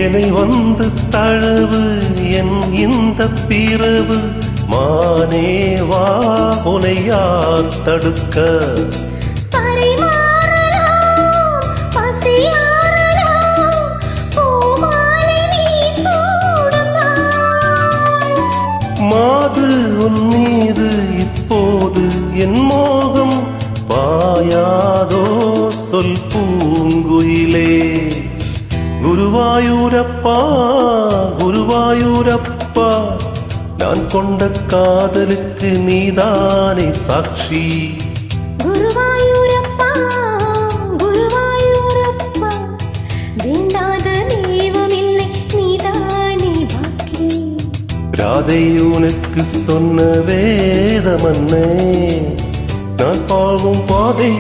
என்னை வந்து தழுவு என் இந்த பிறவு மானே வா உனை யார் தடுக்க மாது உன் மீது இப்போது என் மோகம் பாயாதோ சொல் பூங்குயிலே குருவாயூரப்பா குருவாயூரப்பா நான் கொண்ட காதலுக்கு நீதானே சாட்சி குருவாயூரப்பா குருவாயூரப்பா வேண்டாத தெய்வமில்லை நீதானே பாக்கி ராதை உனக்கு சொன்ன வேதமன்னே நான் பாவும் பாதை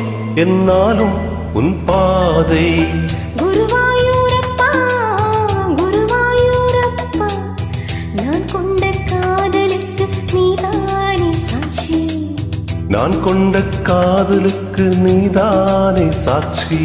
என்னாலும் உன் பாதை குருவாயூரப்பா குருவாயூரப்பா நான் கொண்ட காதலுக்கு நீதானே சாட்சி நான் கொண்ட காதலுக்கு நீதானே சாட்சி